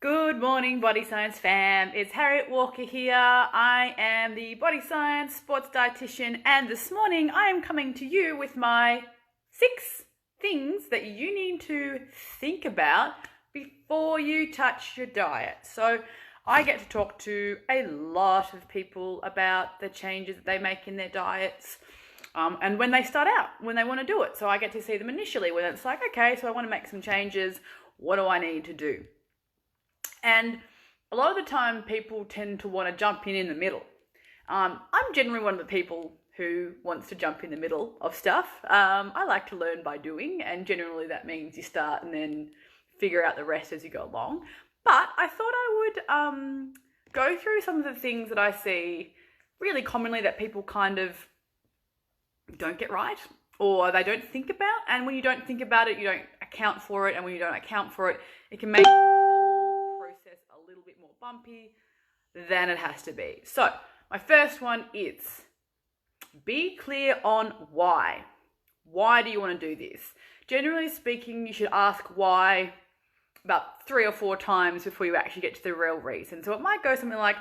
Good morning, Body Science fam. It's Harriet Walker here. I am the Body Science Sports Dietitian, and this morning I am coming to you with my 6 things that you need to think about before you touch your diet. So I get to talk to a lot of people about the changes that they make in their diets. And when they start out, when they want to do it. So I get to see them initially when it's like, okay, so I want to make some changes. What do I need to do? And a lot of the time people tend to want to jump in the middle. I'm generally one of the people who wants to jump in the middle of stuff. I like to learn by doing, and generally that means you start and then figure out the rest as you go along. But I thought I would go through some of the things that I see really commonly that people kind of don't get right, or they don't think about. And when you don't think about it, you don't account for it. And when you don't account for it, it can make a little bit more bumpy than it has to be. So my first one is be clear on why. Why do you want to do this? Generally speaking, you should ask why about 3 or 4 times before you actually get to the real reason. So it might go something like,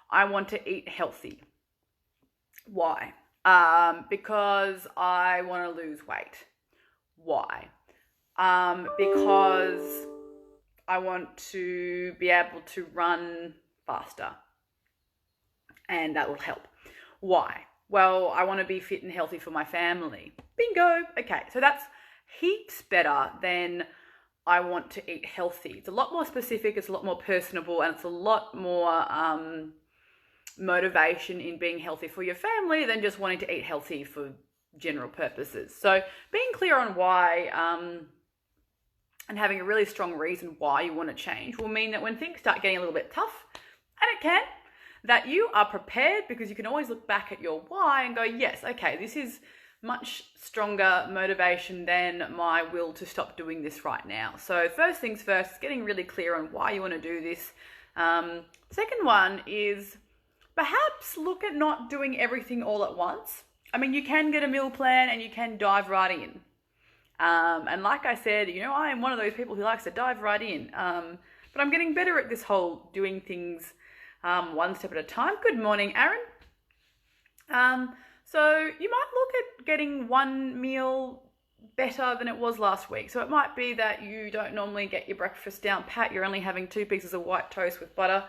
I want to eat healthy. Why? Because I want to lose weight. Why? Because I want to be able to run faster, and that will help. Why? Well, I want to be fit and healthy for my family. Bingo. Okay, so that's heaps better than I want to eat healthy. It's a lot more specific, it's a lot more personable, and it's a lot more motivation in being healthy for your family than just wanting to eat healthy for general purposes. So being clear on why and having a really strong reason why you want to change will mean that when things start getting a little bit tough, and it can, that you are prepared, because you can always look back at your why and go, yes, okay, this is much stronger motivation than my will to stop doing this right now. So first things first, getting really clear on why you want to do this. Second one is perhaps look at not doing everything all at once. I mean, you can get a meal plan and you can dive right in. And like I said, I am one of those people who likes to dive right in. But I'm getting better at this whole doing things one step at a time. Good morning, Aaron. So you might look at getting one meal better than it was last week. So it might be that you don't normally get your breakfast down pat. You're only having 2 pieces of white toast with butter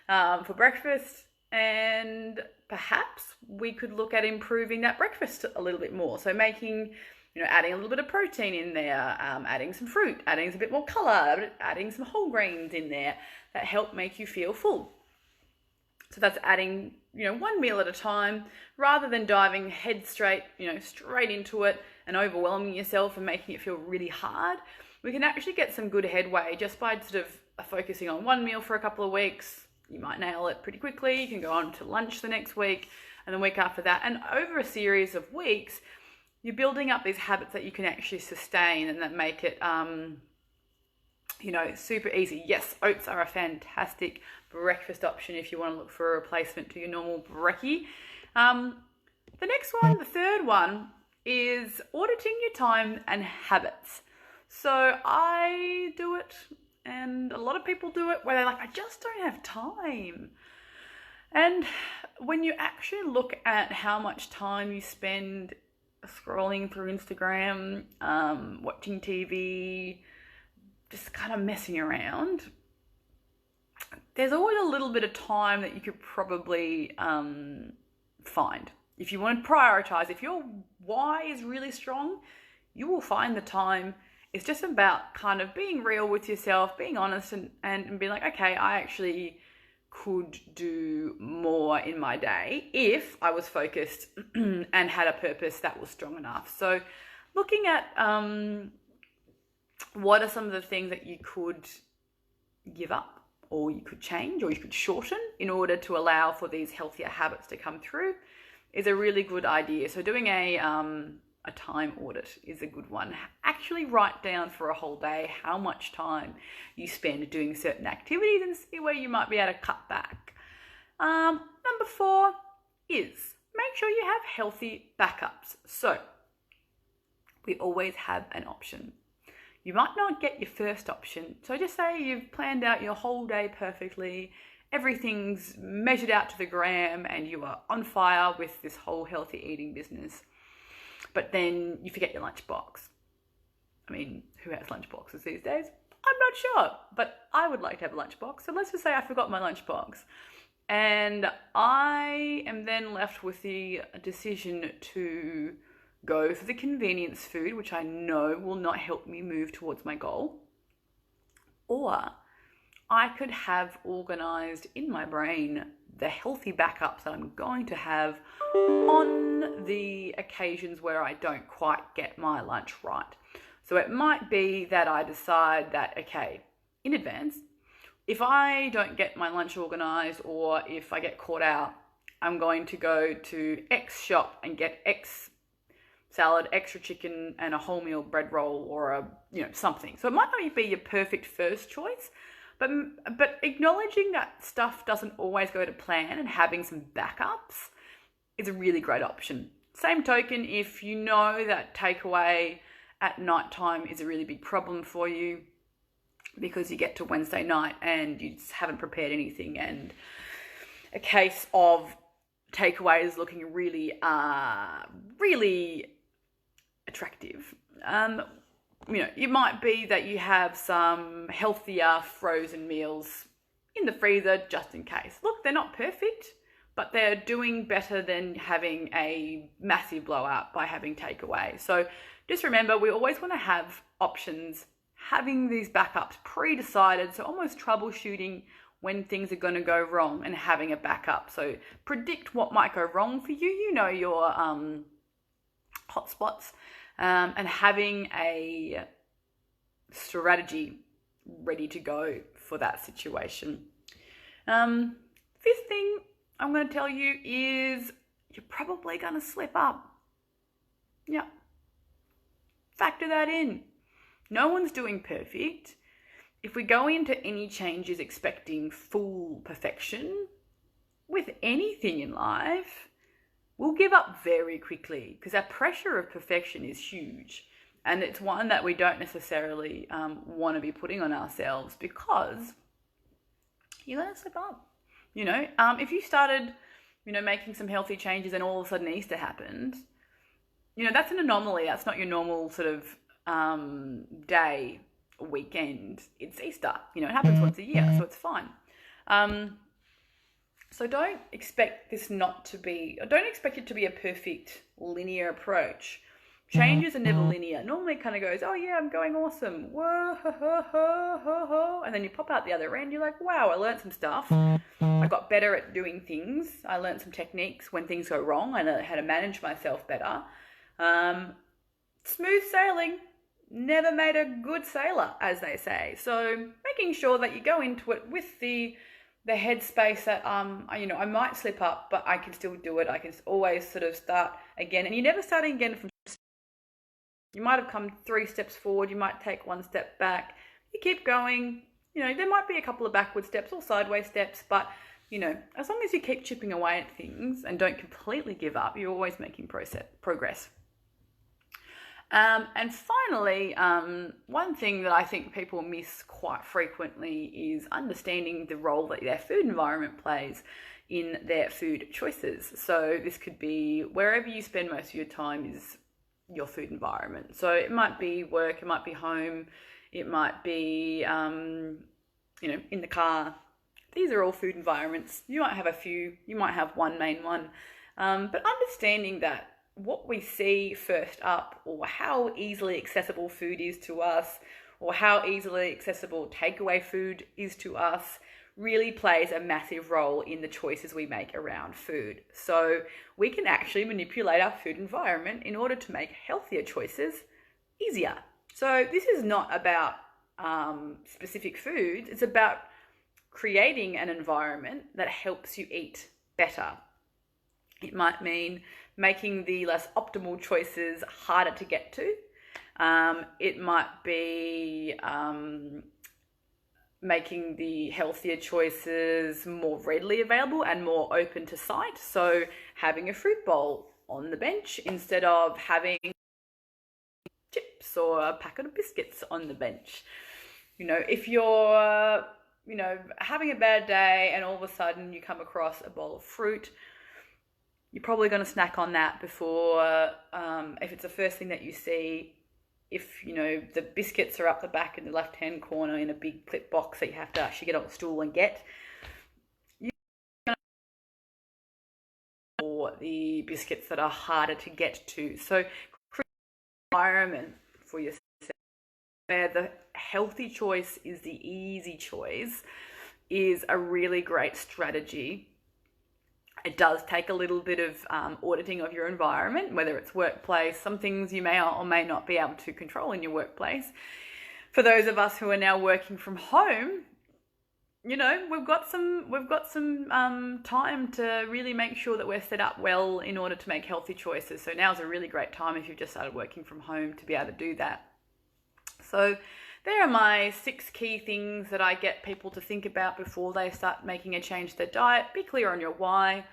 for breakfast. And perhaps we could look at improving that breakfast a little bit more. So making, adding a little bit of protein in there, adding some fruit, adding a bit more color, adding some whole grains in there that help make you feel full. So that's adding, one meal at a time rather than diving head straight into it and overwhelming yourself and making it feel really hard. We can actually get some good headway just by sort of focusing on one meal for a couple of weeks. You might nail it pretty quickly. You can go on to lunch the next week and the week after that. And over a series of weeks, you're building up these habits that you can actually sustain and that make it, super easy. Yes, oats are a fantastic breakfast option if you want to look for a replacement to your normal brekkie. The next one, the third one, is auditing your time and habits. So I do it, and a lot of people do it, where they're like, I just don't have time. And when you actually look at how much time you spend scrolling through Instagram, watching TV, just kind of messing around, there's always a little bit of time that you could probably find. If you want to prioritize, if your why is really strong, you will find the time. It's just about kind of being real with yourself, being honest, and being like, okay, I actually could do more in my day if I was focused and had a purpose that was strong enough. So looking at what are some of the things that you could give up, or you could change, or you could shorten in order to allow for these healthier habits to come through is a really good idea. So doing a time audit is a good one. Actually write down for a whole day how much time you spend doing certain activities and see where you might be able to cut back. Number 4 is make sure you have healthy backups. So we always have an option. you might not get your first option. So just say you've planned out your whole day perfectly, everything's measured out to the gram, and you are on fire with this whole healthy eating business. But then you forget your lunchbox. I mean, who has lunchboxes these days? I'm not sure, but I would like to have a lunchbox. So let's just say I forgot my lunchbox. And I am then left with the decision to go for the convenience food, which I know will not help me move towards my goal. Or I could have organized in my brain the healthy backups that I'm going to have on the occasions where I don't quite get my lunch right. So it might be that I decide that, okay, in advance, if I don't get my lunch organized or if I get caught out, I'm going to go to X shop and get X salad, extra chicken, and a wholemeal bread roll or something. So it might not be your perfect first choice, but acknowledging that stuff doesn't always go to plan and having some backups is a really great option. Same token, if you know that takeaway at night time is a really big problem for you because you get to Wednesday night and you just haven't prepared anything, and a case of takeaways looking really attractive. It might be that you have some healthier frozen meals in the freezer just in case. Look, they're not perfect, but they're doing better than having a massive blowout by having takeaway. So just remember, we always want to have options, having these backups pre-decided, so almost troubleshooting when things are going to go wrong and having a backup. So predict what might go wrong for you, your hotspots, and having a strategy ready to go for that situation. Fifth thing I'm going to tell you is you're probably going to slip up. Yeah. Factor that in. No one's doing perfect. If we go into any changes expecting full perfection with anything in life, we'll give up very quickly because that pressure of perfection is huge. And it's one that we don't necessarily want to be putting on ourselves because you're going to slip up. If you started, making some healthy changes and all of a sudden Easter happened, that's an anomaly. That's not your normal sort of day, weekend. It's Easter. It happens once a year, so it's fine. So don't expect don't expect it to be a perfect linear approach. Changes are never linear. Normally it kind of goes, oh yeah, I'm going awesome. Whoa, ho, ho, ho, ho, ho. And then you pop out the other end, you're like, wow, I learned some stuff. I got better at doing things. I learned some techniques when things go wrong. I know how to manage myself better. Smooth sailing never made a good sailor, as they say. So making sure that you go into it with the headspace that, I might slip up, but I can still do it. I can always sort of start again. And you're never starting again from, you might have come 3 steps forward. You might take 1 step back. You keep going. There might be a couple of backward steps or sideways steps, but, as long as you keep chipping away at things and don't completely give up, you're always making progress. And finally, one thing that I think people miss quite frequently is understanding the role that their food environment plays in their food choices. So this could be wherever you spend most of your time is your food environment. So it might be work, it might be home, it might be, in the car. These are all food environments. You might have a few, you might have one main one. But understanding that what we see first up, or how easily accessible food is to us, or how easily accessible takeaway food is to us, really plays a massive role in the choices we make around food. So we can actually manipulate our food environment in order to make healthier choices easier. So this is not about specific foods. It's about creating an environment that helps you eat better. It might mean making the less optimal choices harder to get to. It might be making the healthier choices more readily available and more open to sight. So having a fruit bowl on the bench instead of having chips chips or a packet of biscuits on the bench. You know, if you're, you know, having a bad day and all of a sudden you come across a bowl of fruit, you're probably going to snack on that before, if it's the first thing that you see. If, you know, the biscuits are up the back in the left-hand corner in a big clip box that you have to actually get on the stool and get, or the biscuits that are harder to get to. So create an environment for yourself where the healthy choice is the easy choice is a really great strategy. It does take a little bit of auditing of your environment, whether it's workplace. Some things you may or may not be able to control in your workplace. For those of us who are now working from home, you know, we've got some time to really make sure that we're set up well in order to make healthy choices. So now's a really great time if you've just started working from home to be able to do that. So there are my 6 key things that I get people to think about before they start making a change to their diet. Be clear on your why.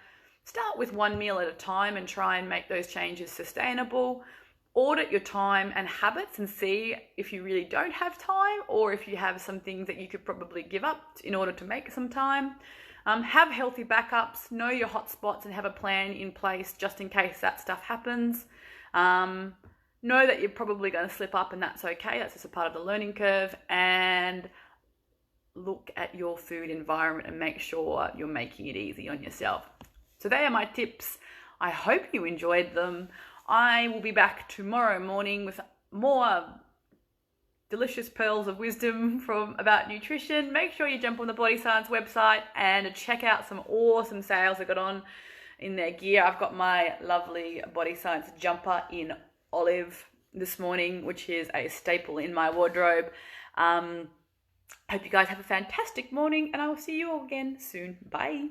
Start with 1 meal at a time and try and make those changes sustainable. Audit your time and habits and see if you really don't have time or if you have some things that you could probably give up in order to make some time. Have healthy backups, know your hotspots and have a plan in place just in case that stuff happens. Know that you're probably going to slip up and that's okay. That's just a part of the learning curve. And look at your food environment and make sure you're making it easy on yourself. So they are my tips. I hope you enjoyed them. I will be back tomorrow morning with more delicious pearls of wisdom about nutrition. Make sure you jump on the Body Science website and check out some awesome sales I got on in their gear. I've got my lovely Body Science jumper in olive this morning, which is a staple in my wardrobe. Hope you guys have a fantastic morning and I will see you all again soon. Bye.